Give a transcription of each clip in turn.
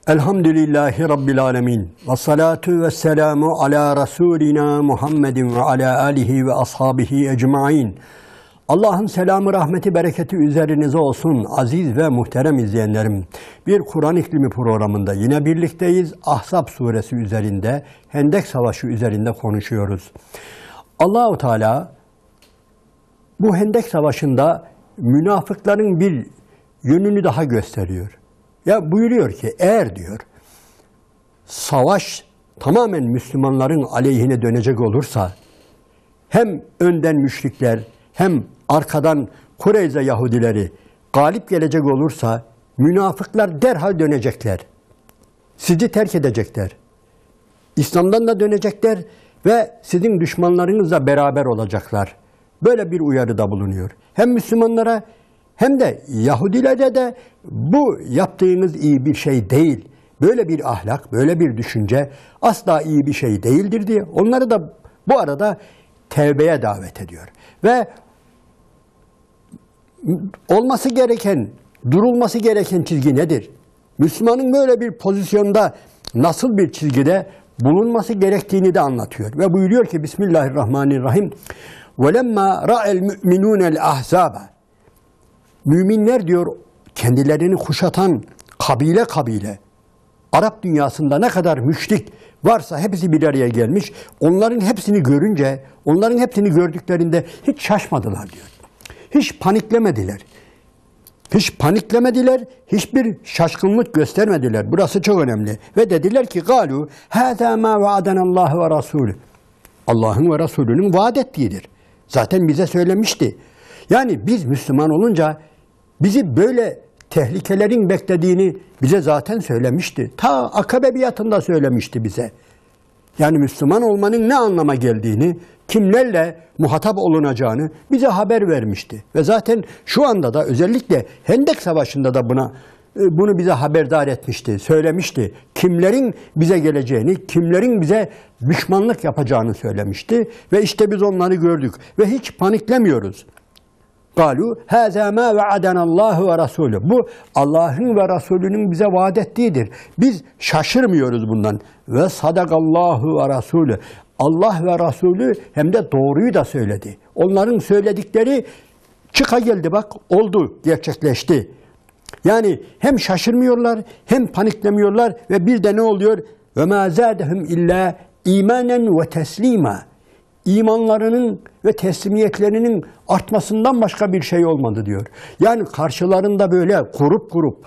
Elhamdülillahi Rabbil alemin. Ve salatu ve selamu ala Resulina Muhammedin ve ala alihi ve ashabihi ecmain. Allah'ın selamı, rahmeti, bereketi üzerinize olsun aziz ve muhterem izleyenlerim. Bir Kur'an İklimi programında yine birlikteyiz. Ahzab suresi üzerinde, Hendek Savaşı üzerinde konuşuyoruz. Allah-u Teala bu Hendek Savaşı'nda münafıkların bir yönünü daha gösteriyor. Ya buyuruyor ki eğer diyor savaş tamamen Müslümanların aleyhine dönecek olursa hem önden müşrikler hem arkadan Kureyze Yahudileri galip gelecek olursa münafıklar derhal dönecekler. Sizi terk edecekler. İslam'dan da dönecekler ve sizin düşmanlarınızla beraber olacaklar. Böyle bir uyarıda bulunuyor. Hem Müslümanlara hem de Yahudilere de bu yaptığınız iyi bir şey değil. Böyle bir ahlak, böyle bir düşünce asla iyi bir şey değildir diye onları da bu arada tevbeye davet ediyor. Ve olması gereken, durulması gereken çizgi nedir? Müslümanın böyle bir pozisyonda nasıl bir çizgide bulunması gerektiğini de anlatıyor. Ve buyuruyor ki Bismillahirrahmanirrahim وَلَمَّا رَأَ الْمُؤْمِنُونَ الْأَحْزَابَ Müminler diyor kendilerini kuşatan kabile kabile, Arap dünyasında ne kadar müşrik varsa hepsi bir araya gelmiş. Onların hepsini görünce, onların hepsini gördüklerinde hiç şaşmadılar diyor. Hiç paniklemediler. Hiç paniklemediler, hiçbir şaşkınlık göstermediler. Burası çok önemli. Ve dediler ki galu hâzâ mâ vaadanallâhu ve rasûlü. Allah'ın ve Resulünün vaat ettiğidir. Zaten bize söylemişti. Yani biz Müslüman olunca bizi böyle tehlikelerin beklediğini bize zaten söylemişti. Ta Akabe biatında söylemişti bize. Yani Müslüman olmanın ne anlama geldiğini, kimlerle muhatap olunacağını bize haber vermişti. Ve zaten şu anda da özellikle Hendek Savaşı'nda da bunu bize haberdar etmişti, söylemişti. Kimlerin bize geleceğini, kimlerin bize düşmanlık yapacağını söylemişti. Ve işte biz onları gördük ve hiç paniklemiyoruz. Galu hâzâ mâ ve'adanallâhu ve rasûlü. Bu Allah'ın ve Resulünün bize vaat ettiğidir. Biz şaşırmıyoruz bundan. Ve sadakallahu ve rasûlü. Allah ve Resulü hem de doğruyu da söyledi. Onların söyledikleri çıka geldi bak oldu, gerçekleşti. Yani hem şaşırmıyorlar hem paniklemiyorlar ve bir de ne oluyor? Ve mâ zâdehum illâ îmânen ve teslîmâ. İmanlarının ve teslimiyetlerinin artmasından başka bir şey olmadı diyor. Yani karşılarında böyle grup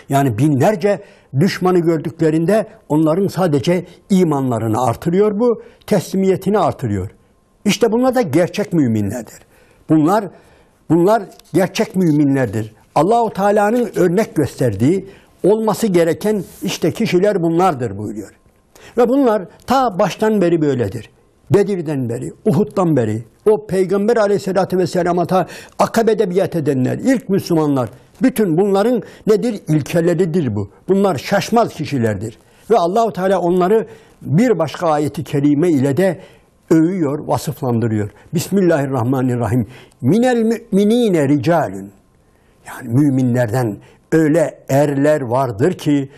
yani binlerce düşmanı gördüklerinde onların sadece imanlarını artırıyor bu, teslimiyetini artırıyor. İşte bunlar da gerçek müminlerdir. Bunlar gerçek müminlerdir. Allahu Teala'nın örnek gösterdiği olması gereken işte kişiler bunlardır buyuruyor. Ve bunlar ta baştan beri böyledir. Bedir'den beri, Uhud'dan beri, o Peygamber Aleyhisselatü Vesselam'a ta Akabe'de biat edenler, ilk Müslümanlar, bütün bunların nedir? İlkeleridir bu. Bunlar şaşmaz kişilerdir. Ve Allah-u Teala onları bir başka ayeti kerime ile de övüyor, vasıflandırıyor. Bismillahirrahmanirrahim. Minel müminine ricalun. Yani müminlerden öyle erler vardır ki,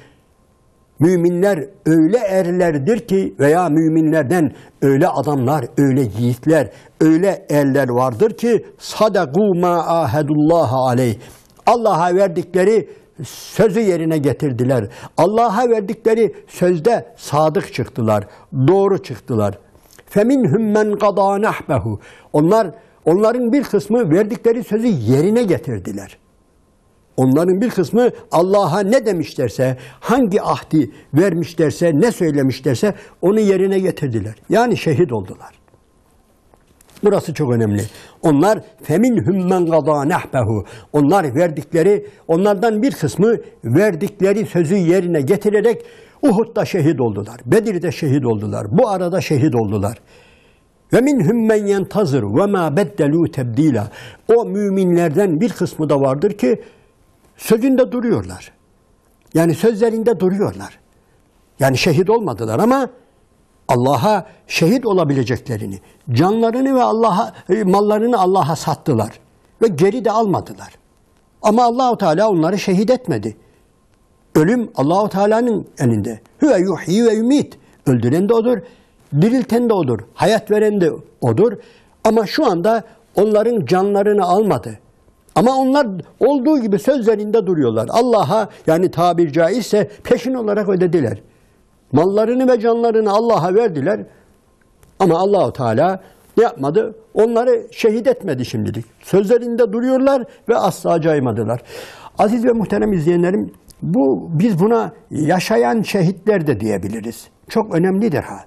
müminler öyle erlerdir ki veya müminlerden öyle adamlar, öyle yiğitler, öyle erler vardır ki sadakû mâ âhedullâhe aleyh. Allah'a verdikleri sözü yerine getirdiler. Allah'a verdikleri sözde sadık çıktılar, doğru çıktılar. فَمِنْهُمْ مَنْ قَضَى نَحْبَهُ. Onların bir kısmı verdikleri sözü yerine getirdiler. Onların bir kısmı Allah'a ne demişlerse, hangi ahdi vermişlerse, ne söylemişlerse onu yerine getirdiler. Yani şehit oldular. Burası çok önemli. Onlar فَمِنْهُمْ مَنْ قَضَى نَحْبَهُ. Onlardan bir kısmı verdikleri sözü yerine getirerek Uhud'da şehit oldular. Bedir'de şehit oldular. Bu arada şehit oldular. وَمِنْهُمْ مَنْ يَنْتَظِرُ وَمَا بَدَّلُوا تَبْد۪يلًا. O müminlerden bir kısmı da vardır ki sözünde duruyorlar. Yani sözlerinde duruyorlar. Yani şehit olmadılar ama Allah'a şehit olabileceklerini, canlarını ve mallarını Allah'a sattılar ve geri de almadılar. Ama Allah-u Teala onları şehit etmedi. Ölüm Allahu Teala'nın elinde. Huve yuhyi ve yumit. Öldüren de odur, dirilten de odur, hayat veren de odur. Ama şu anda onların canlarını almadı. Ama onlar olduğu gibi sözlerinde duruyorlar. Allah'a, yani tabir caizse, peşin olarak ödediler. Mallarını ve canlarını Allah'a verdiler. Ama Allahu Teala ne yapmadı? Onları şehit etmedi şimdilik. Sözlerinde duruyorlar ve asla caymadılar. Aziz ve muhterem izleyenlerim, biz buna yaşayan şehitler de diyebiliriz. Çok önemlidir ha.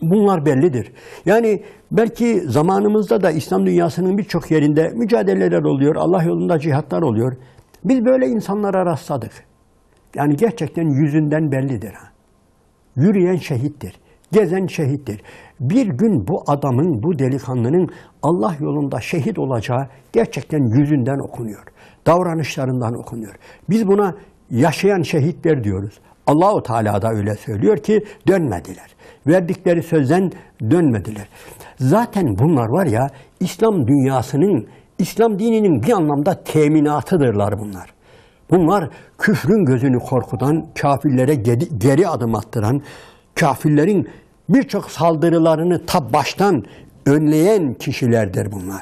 Bunlar bellidir. Yani belki zamanımızda da İslam dünyasının birçok yerinde mücadeleler oluyor, Allah yolunda cihatlar oluyor. Biz böyle insanlara rastladık. Yani gerçekten yüzünden bellidir ha. Yürüyen şehittir, gezen şehittir. Bir gün bu adamın, bu delikanlının Allah yolunda şehit olacağı gerçekten yüzünden okunuyor. Davranışlarından okunuyor. Biz buna yaşayan şehitler diyoruz. Allahu Teala da öyle söylüyor ki dönmediler. Verdikleri sözden dönmediler. Zaten bunlar var ya, İslam dünyasının, İslam dininin bir anlamda teminatıdırlar bunlar. Bunlar küfrün gözünü korkutan, kafirlere geri adım attıran, kafirlerin birçok saldırılarını ta baştan önleyen kişilerdir bunlar.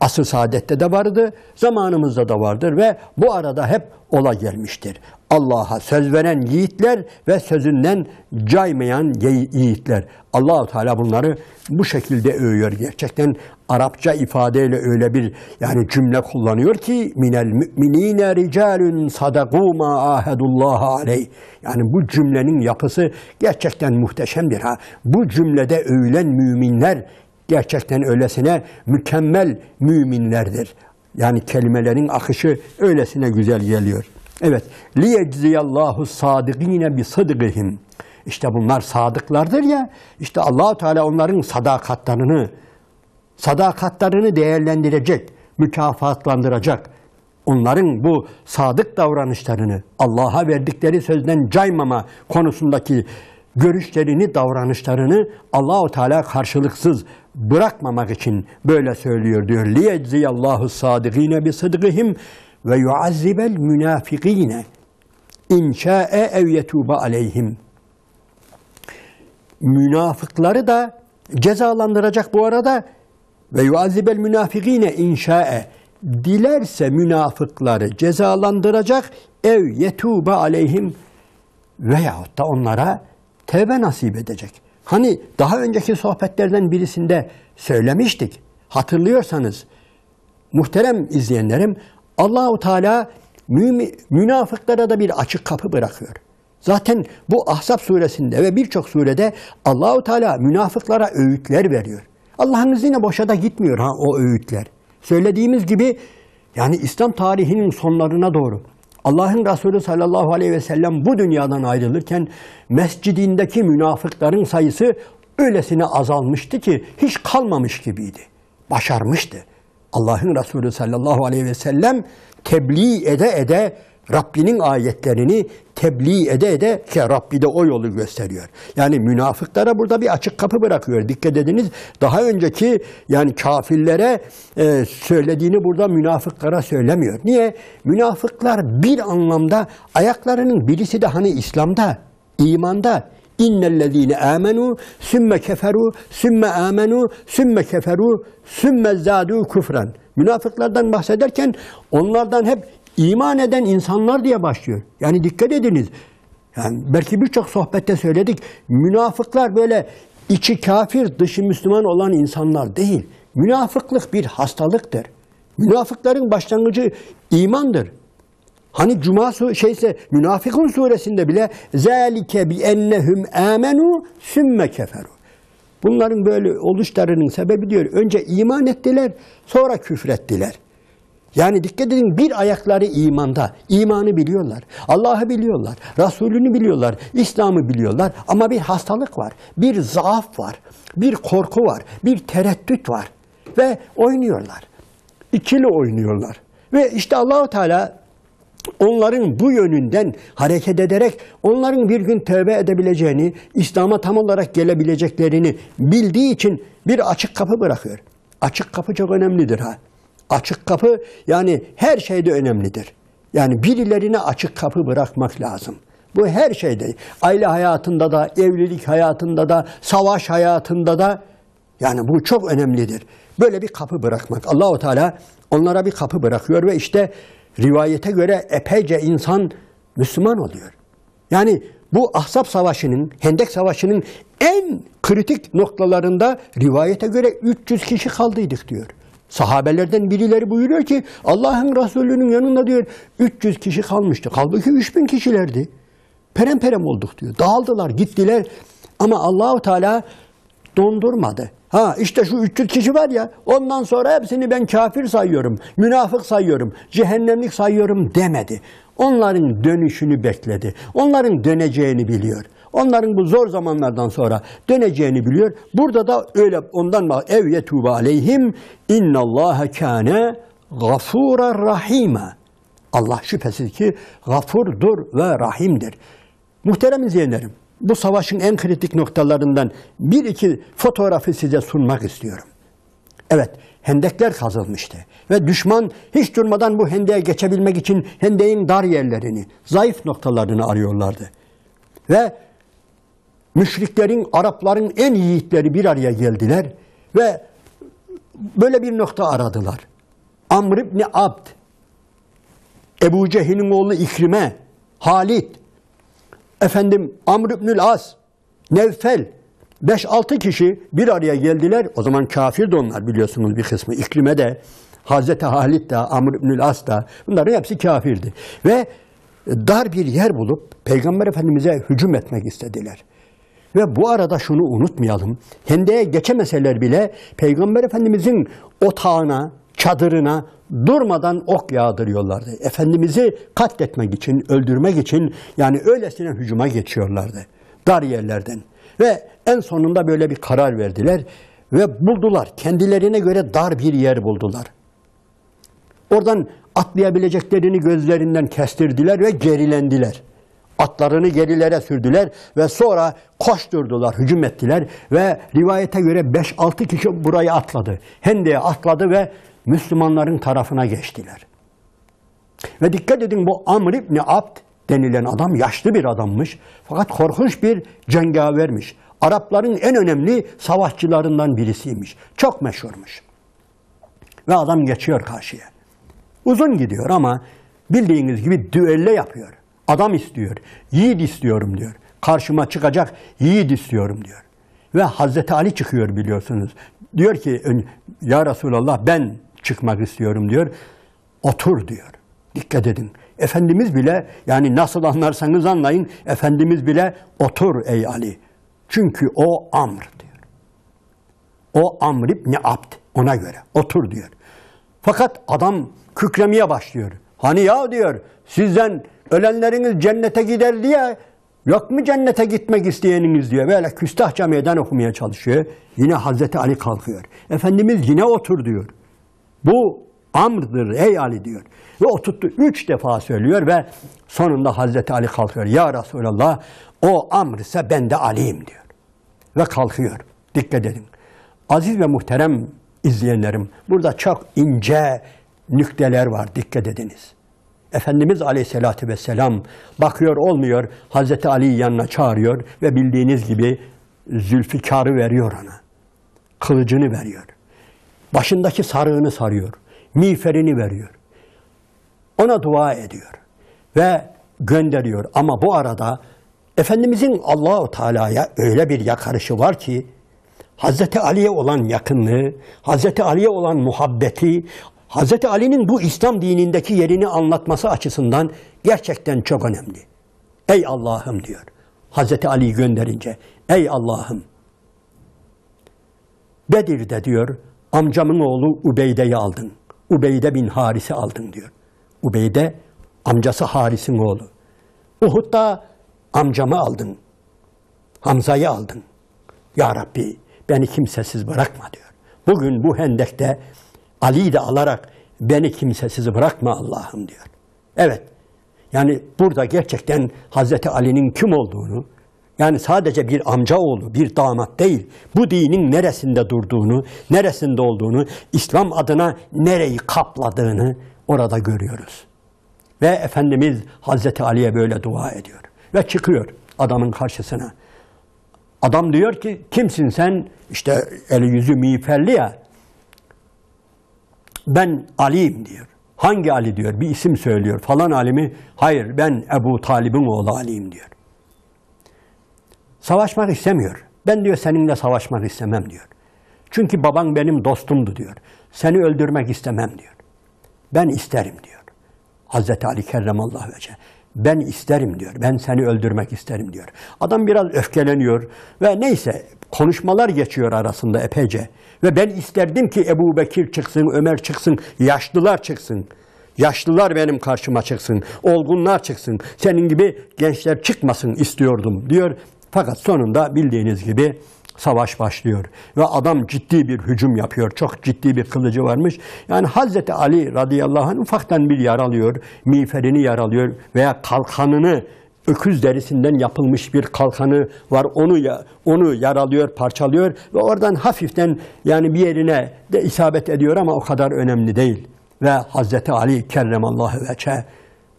Asr-ı saadette de vardı, zamanımızda da vardır ve bu arada hep ola gelmiştir. Allah'a söz veren yiğitler ve sözünden caymayan yiğitler. Allah-u Teala bunları bu şekilde övüyor. Gerçekten Arapça ifadeyle öyle bir cümle kullanıyor ki minel müminine ricalun sadaku ma ahadullah aleyh. Yani bu cümlenin yapısı gerçekten muhteşemdir ha. Bu cümlede övülen müminler gerçekten öylesine mükemmel müminlerdir. Yani kelimelerin akışı öylesine güzel geliyor. Evet. Liyecziyallahu sadıkine bi sıdkihim. İşte bunlar sadıklardır ya. İşte Allah-u Teala onların sadakatlerini değerlendirecek, mükafatlandıracak. Onların bu sadık davranışlarını, Allah'a verdikleri sözden caymama konusundaki görüşlerini, davranışlarını Allah-u Teala karşılıksız bırakmamak için böyle söylüyor diyor. Liyecziyallahu sadıkine bi sıdkihim ve yuazzibel münafikine in şa'e ev yetuba aleyhim. Münafıkları da cezalandıracak bu arada. Ve yuazzibel münafikine in şa'e, dilerse münafıkları cezalandıracak, ev yetuba aleyhim, veyahut da onlara tevbe nasip edecek. Hani daha önceki sohbetlerden birisinde söylemiştik. Hatırlıyorsanız muhterem izleyenlerim, Allah-u Teala münafıklara da bir açık kapı bırakıyor. Zaten bu Ahzab suresinde ve birçok surede Allah-u Teala münafıklara öğütler veriyor. Allah'ın izniyle boşa da gitmiyor ha o öğütler. Söylediğimiz gibi yani İslam tarihinin sonlarına doğru Allah'ın Resulü sallallahu aleyhi ve sellem bu dünyadan ayrılırken mescidindeki münafıkların sayısı öylesine azalmıştı ki hiç kalmamış gibiydi. Başarmıştı. Allah'ın Resulü sallallahu aleyhi ve sellem tebliğ ede Rabbinin ayetlerini tebliğ ede ki Rabbi de o yolu gösteriyor. Yani münafıklara burada bir açık kapı bırakıyor. Dikkat ediniz, daha önceki yani kafirlere söylediğini burada münafıklara söylemiyor. Niye? Münafıklar bir anlamda ayaklarının birisi de hani İslam'da, imanda. İnnellezîne âmenû sümme keferû sümme âmenû sümme keferû sümme zâdû küfren. Münafıklardan bahsederken onlardan hep iman eden insanlar diye başlıyor. Yani dikkat ediniz. Yani belki birçok sohbette söyledik. Münafıklar böyle içi kafir, dışı Müslüman olan insanlar değil. Münafıklık bir hastalıktır. Münafıkların başlangıcı imandır. Hani Münafıkun suresinde bile zâlike bi ennehum âmenû sümme keferû. Bunların böyle oluşlarının sebebi diyor. Önce iman ettiler, sonra küfrettiler. Yani dikkat edin, bir ayakları imanda. İmanı biliyorlar. Allah'ı biliyorlar. Resulünü biliyorlar. İslam'ı biliyorlar. Ama bir hastalık var. Bir zaaf var. Bir korku var. Bir tereddüt var. Ve oynuyorlar. İkili oynuyorlar. Ve işte Allah-u Teala onların bu yönünden hareket ederek onların bir gün tövbe edebileceğini, İslam'a tam olarak gelebileceklerini bildiği için bir açık kapı bırakıyor. Açık kapı çok önemlidir ha. Açık kapı yani her şeyde önemlidir. Yani birilerine açık kapı bırakmak lazım. Bu her şeyde, aile hayatında da, evlilik hayatında da, savaş hayatında da, yani bu çok önemlidir. Böyle bir kapı bırakmak. Allah-u Teala onlara bir kapı bırakıyor ve işte rivayete göre epeyce insan Müslüman oluyor. Yani bu Ahzab Savaşı'nın, Hendek Savaşı'nın en kritik noktalarında rivayete göre 300 kişi kaldıydık diyor. Sahabelerden birileri buyuruyor ki Allah'ın Resulü'nün yanında diyor 300 kişi kalmıştı. Halbuki 3000 kişilerdi. Perem olduk diyor. Dağıldılar, gittiler ama Allah-u Teala dondurmadı. Ha işte şu 300 kişi var ya, ondan sonra hepsini ben kafir sayıyorum, münafık sayıyorum, cehennemlik sayıyorum demedi. Onların dönüşünü bekledi. Onların döneceğini biliyor. Onların bu zor zamanlardan sonra döneceğini biliyor. Burada da öyle ondan bak ev yetuba aleyhim innallâhe kâne gafûran rahîmâ. Allah şüphesiz ki gafurdur ve rahimdir. Muhterem izleyenlerim, bu savaşın en kritik noktalarından bir iki fotoğrafı size sunmak istiyorum. Evet, hendekler kazılmıştı ve düşman hiç durmadan bu hendeğe geçebilmek için hendeğin dar yerlerini, zayıf noktalarını arıyorlardı. Ve müşriklerin, Arapların en yiğitleri bir araya geldiler ve böyle bir nokta aradılar. Amr ibn Abd, Ebu Cehil'in oğlu İkrime, Halid, Amr ibnül As, Nevfel, 5-6 kişi bir araya geldiler. O zaman kafirdi onlar biliyorsunuz bir kısmı. İkrime de, Hazreti Halid de, Amr ibnül As da, bunların hepsi kafirdi. Ve dar bir yer bulup Peygamber Efendimiz'e hücum etmek istediler. Ve bu arada şunu unutmayalım. Hendeğe geçemeseler bile Peygamber Efendimiz'in otağına, çadırına durmadan ok yağdırıyorlardı. Efendimiz'i katletmek için, öldürmek için yani öylesine hücuma geçiyorlardı. Dar yerlerden. Ve en sonunda böyle bir karar verdiler ve buldular. Kendilerine göre dar bir yer buldular. Oradan atlayabileceklerini gözlerinden kestirdiler ve gerilendiler. Atlarını gerilere sürdüler ve sonra koşturdular, hücum ettiler ve rivayete göre 5-6 kişi burayı atladı. Hende'ye atladı ve Müslümanların tarafına geçtiler. Ve dikkat edin bu Amr ibn Abd denilen adam yaşlı bir adammış. Fakat korkunç bir cengavermiş. Arapların en önemli savaşçılarından birisiymiş. Çok meşhurmuş. Ve adam geçiyor karşıya. Uzun gidiyor ama bildiğiniz gibi düello yapıyor. Adam istiyor, yiğit istiyorum diyor. Karşıma çıkacak yiğit istiyorum diyor. Ve Hazreti Ali çıkıyor biliyorsunuz. Diyor ki ya Resulallah ben çıkmak istiyorum diyor. Otur diyor. Dikkat edin. Efendimiz bile yani nasıl anlarsanız anlayın. Efendimiz bile otur ey Ali. Çünkü o Amr diyor. O Amr ibn Abd ona göre otur diyor. Fakat adam kükremeye başlıyor. Hani ya diyor sizden ölenleriniz cennete gider diye yok mu cennete gitmek isteyeniniz diyor. Böyle küstahça meydan okumaya çalışıyor. Yine Hazreti Ali kalkıyor. Efendimiz yine otur diyor. Bu Amr'dır ey Ali diyor. Ve oturttu 3 defa söylüyor ve sonunda Hazreti Ali kalkıyor. Ya Resulallah o Amr ise ben de Ali'yim diyor. Ve kalkıyor. Dikkat edin. Aziz ve muhterem izleyenlerim burada çok ince nükteler var. Dikkat ediniz. Efendimiz Aleyhisselatü Vesselam bakıyor olmuyor. Hazreti Ali'yi yanına çağırıyor ve bildiğiniz gibi Zülfikar'ı veriyor ona. Kılıcını veriyor. Başındaki sarığını sarıyor. Miğferini veriyor. Ona dua ediyor. Ve gönderiyor. Ama bu arada Efendimizin Allah-u Teala'ya öyle bir yakarışı var ki Hazreti Ali'ye olan yakınlığı, Hazreti Ali'ye olan muhabbeti, Hazreti Ali'nin bu İslam dinindeki yerini anlatması açısından gerçekten çok önemli. Ey Allah'ım diyor. Hazreti Ali'yi gönderince. Ey Allah'ım. Bedir'de diyor amcamın oğlu Ubeyde'yi aldın. Ubeyde bin Haris'i aldın diyor. Ubeyde amcası Haris'in oğlu. Uhud'da amcamı aldın. Hamza'yı aldın. Ya Rabbi beni kimsesiz bırakma diyor. Bugün bu hendekte Ali'yi de alarak beni kimsesiz bırakma Allah'ım diyor. Evet, yani burada gerçekten Hazreti Ali'nin kim olduğunu, yani sadece bir amca oğlu, bir damat değil, bu dinin neresinde durduğunu, neresinde olduğunu, İslam adına nereyi kapladığını orada görüyoruz. Ve Efendimiz Hazreti Ali'ye böyle dua ediyor. Ve çıkıyor adamın karşısına. Adam diyor ki kimsin sen? İşte eli yüzü miğferli ya. Ben Ali'yim diyor. Hangi Ali diyor? Bir isim söylüyor. Falan Ali mi? Hayır, ben Ebu Talib'in oğlu Ali'yim diyor. Savaşmak istemiyor. Ben diyor seninle savaşmak istemem diyor. Çünkü baban benim dostumdu diyor. Seni öldürmek istemem diyor. Ben isterim diyor. Hazreti Ali kerremallahu vece. Ben isterim diyor. Ben seni öldürmek isterim diyor. Adam biraz öfkeleniyor ve neyse konuşmalar geçiyor arasında epeyce. Ve ben isterdim ki Ebu Bekir çıksın, Ömer çıksın, yaşlılar çıksın. Yaşlılar benim karşıma çıksın, olgunlar çıksın. Senin gibi gençler çıkmasın istiyordum diyor. Fakat sonunda bildiğiniz gibi savaş başlıyor. Ve adam ciddi bir hücum yapıyor. Çok ciddi bir kılıcı varmış. Yani Hazreti Ali radıyallahu anh ufaktan bir yaralıyor. Miğferini yaralıyor veya kalkanını, öküz derisinden yapılmış bir kalkanı var. Onu yaralıyor, parçalıyor ve oradan hafiften yani bir yerine de isabet ediyor ama o kadar önemli değil. Ve Hazreti Ali kerremallahu vece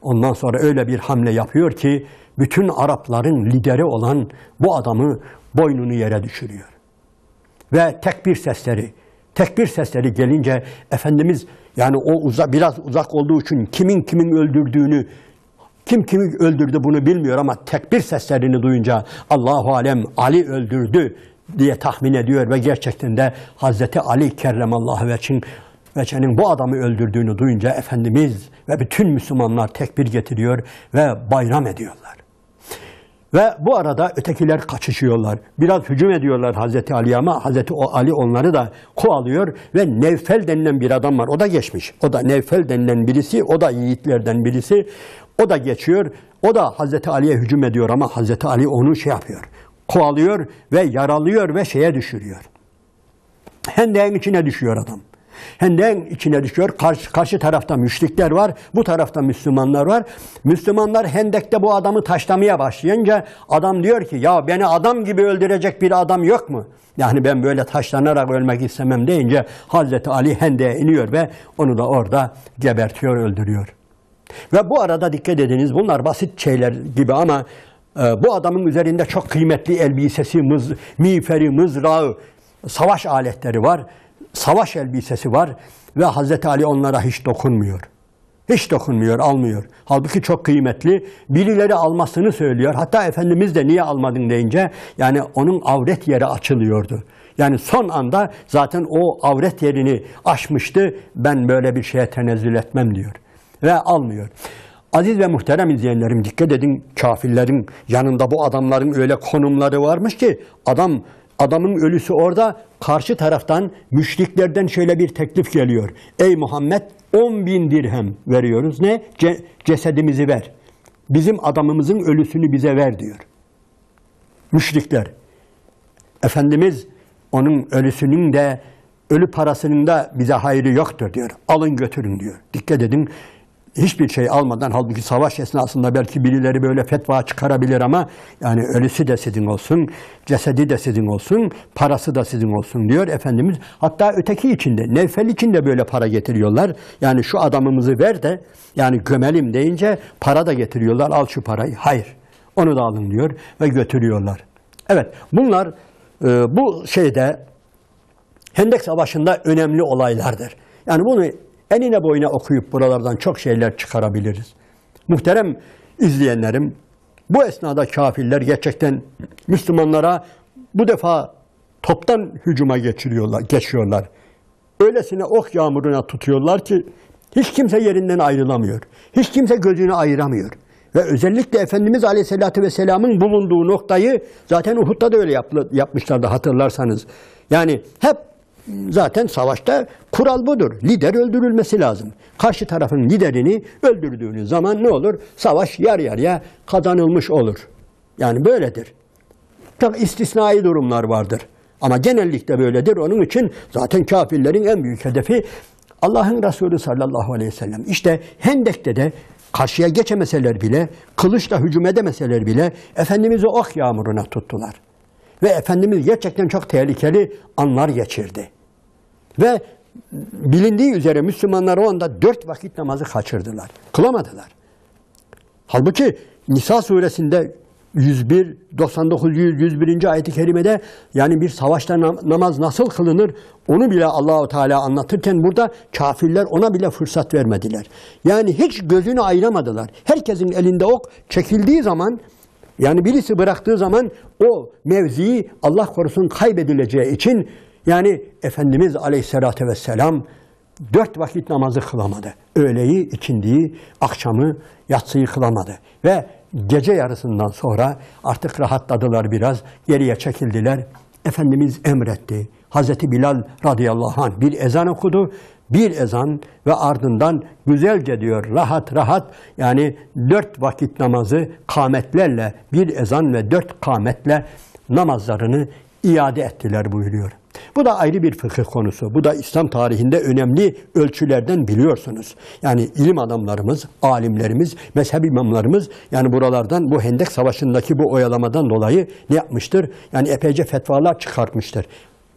ondan sonra öyle bir hamle yapıyor ki bütün Arapların lideri olan bu adamı boynunu yere düşürüyor. Ve tekbir sesleri gelince Efendimiz yani o biraz uzak olduğu için kimin öldürdüğünü, kim kimi öldürdü bunu bilmiyor ama tekbir seslerini duyunca Allahu alem Ali öldürdü diye tahmin ediyor ve gerçekten de Hazreti Ali kerremallahu vece'nin bu adamı öldürdüğünü duyunca Efendimiz ve bütün Müslümanlar tekbir getiriyor ve bayram ediyorlar. Ve bu arada ötekiler kaçışıyorlar. Biraz hücum ediyorlar Hazreti Ali'ye ama Hazreti Ali onları da kovalıyor ve Nevfel denilen bir adam var. O da geçmiş. O da Nevfel denilen birisi. O da yiğitlerden birisi. O da geçiyor. O da Hazreti Ali'ye hücum ediyor ama Hazreti Ali onu yapıyor. Kovalıyor ve yaralıyor ve düşürüyor. Hendeğin içine düşüyor adam. Hendeğin içine düşüyor. Karşı tarafta müşrikler var. Bu tarafta Müslümanlar var. Müslümanlar hendekte bu adamı taşlamaya başlayınca adam diyor ki ya beni adam gibi öldürecek bir adam yok mu? Yani ben böyle taşlanarak ölmek istemem deyince Hazreti Ali hendeğe iniyor ve onu da orada gebertiyor, öldürüyor. Ve bu arada dikkat ediniz bunlar basit şeyler gibi ama bu adamın üzerinde çok kıymetli elbisesi, miğferi, mızrağı, savaş aletleri var. Savaş elbisesi var ve Hazreti Ali onlara hiç dokunmuyor. Hiç dokunmuyor, almıyor. Halbuki çok kıymetli. Birileri almasını söylüyor. Hatta Efendimiz de niye almadın deyince yani onun avret yeri açılıyordu. Yani son anda zaten o avret yerini aşmıştı. Ben böyle bir şeye tenezzül etmem diyor. Ve almıyor. Aziz ve muhterem izleyenlerim dikkat edin kafirlerin yanında bu adamların öyle konumları varmış ki adamın ölüsü orada karşı taraftan müşriklerden şöyle bir teklif geliyor. Ey Muhammed 10.000 dirhem veriyoruz. Ne? Cesedimizi ver. Bizim adamımızın ölüsünü bize ver diyor. Müşrikler. Efendimiz onun ölüsünün de ölü parasının da bize hayrı yoktur diyor. Alın götürün diyor. Dikkat edin. Hiçbir şey almadan halbuki savaş esnasında belki birileri böyle fetva çıkarabilir ama yani ölüsü de sizin olsun, cesedi de sizin olsun, parası da sizin olsun diyor Efendimiz. Hatta öteki içinde, Nevfel için de böyle para getiriyorlar. Yani şu adamımızı ver de yani gömelim deyince para da getiriyorlar. Al şu parayı. Hayır. Onu da alın diyor ve götürüyorlar. Evet bunlar bu Hendek Savaşı'nda önemli olaylardır. Yani bunu enine boyuna okuyup buralardan çok şeyler çıkarabiliriz. Muhterem izleyenlerim, bu esnada kafirler gerçekten Müslümanlara bu defa toptan hücuma geçiyorlar. Öylesine ok yağmuruna tutuyorlar ki hiç kimse yerinden ayrılamıyor. Hiç kimse gözünü ayıramıyor. Ve özellikle Efendimiz Aleyhisselatü Vesselam'ın bulunduğu noktayı zaten Uhud'da da öyle yapmışlardı hatırlarsanız. Yani hep zaten savaşta kural budur. Lider öldürülmesi lazım. Karşı tarafın liderini öldürdüğünüz zaman ne olur? Savaş yarı yarıya kazanılmış olur. Yani böyledir. Çok istisnai durumlar vardır. Ama genellikle böyledir. Onun için zaten kafirlerin en büyük hedefi Allah'ın Resulü sallallahu aleyhi ve sellem. İşte Hendek'te de karşıya geçemeseler bile, kılıçla hücum edemeseler bile Efendimiz'i ok yağmuruna tuttular. Ve Efendimiz gerçekten çok tehlikeli anlar geçirdi. Ve bilindiği üzere Müslümanlar o anda 4 vakit namazı kaçırdılar. Kılamadılar. Halbuki Nisa suresinde 101, 99, 101. ayet-i kerimede yani bir savaşta namaz nasıl kılınır onu bile Allahu Teala anlatırken burada kafirler ona bile fırsat vermediler. Yani hiç gözünü ayıramadılar. Herkesin elinde ok çekildiği zaman, yani birisi bıraktığı zaman o mevziyi Allah korusun kaybedileceği için yani Efendimiz Aleyhisselatü Vesselam 4 vakit namazı kılamadı. Öğleyi, ikindiyi, akşamı, yatsıyı kılamadı. Ve gece yarısından sonra artık rahatladılar biraz, geriye çekildiler. Efendimiz emretti. Hazreti Bilal radıyallahu anh bir ezan okudu. Bir ezan ve ardından güzelce diyor rahat rahat yani 4 vakit namazı kâmetlerle, bir ezan ve 4 kâmetle namazlarını iade ettiler buyuruyor. Bu da ayrı bir fıkıh konusu. Bu da İslam tarihinde önemli ölçülerden biliyorsunuz. Yani ilim adamlarımız, alimlerimiz, mezhep imamlarımız yani buralardan bu Hendek Savaşı'ndaki bu oyalamadan dolayı ne yapmıştır? Yani epeyce fetvalar çıkartmıştır.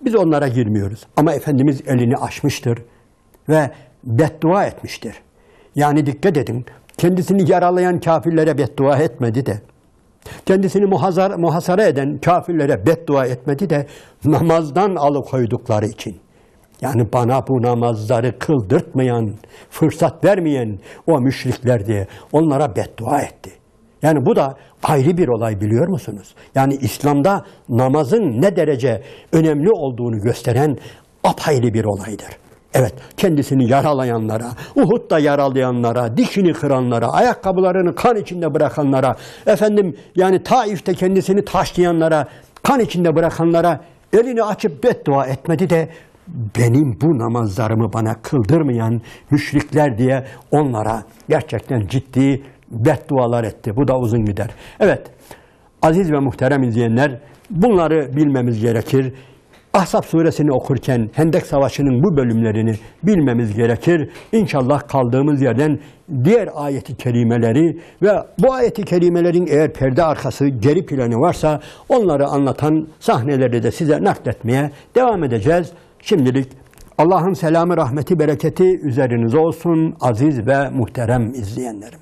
Biz onlara girmiyoruz. Ama Efendimiz elini açmıştır ve beddua etmiştir. Yani dikkat edin, kendisini yaralayan kafirlere beddua etmedi de, kendisini muhasara eden kafirlere beddua etmedi de namazdan alıkoydukları için. Yani bana bu namazları kıldırtmayan, fırsat vermeyen o müşrikler diye onlara beddua etti. Yani bu da ayrı bir olay biliyor musunuz? Yani İslam'da namazın ne derece önemli olduğunu gösteren apayrı bir olaydır. Evet, kendisini yaralayanlara, Uhud'da yaralayanlara, dişini kıranlara, ayakkabılarını kan içinde bırakanlara, efendim yani Taif'te kendisini taşlayanlara, kan içinde bırakanlara elini açıp beddua etmedi de benim bu namazlarımı bana kıldırmayan müşrikler diye onlara gerçekten ciddi beddualar etti. Bu da uzun gider. Evet, aziz ve muhterem izleyenler, bunları bilmemiz gerekir. Ahzab suresini okurken Hendek Savaşı'nın bu bölümlerini bilmemiz gerekir. İnşallah kaldığımız yerden diğer ayeti kerimeleri ve bu ayeti kerimelerin eğer perde arkası, geri planı varsa onları anlatan sahneleri de size nakletmeye devam edeceğiz. Şimdilik Allah'ın selamı, rahmeti, bereketi üzerinize olsun aziz ve muhterem izleyenlerim.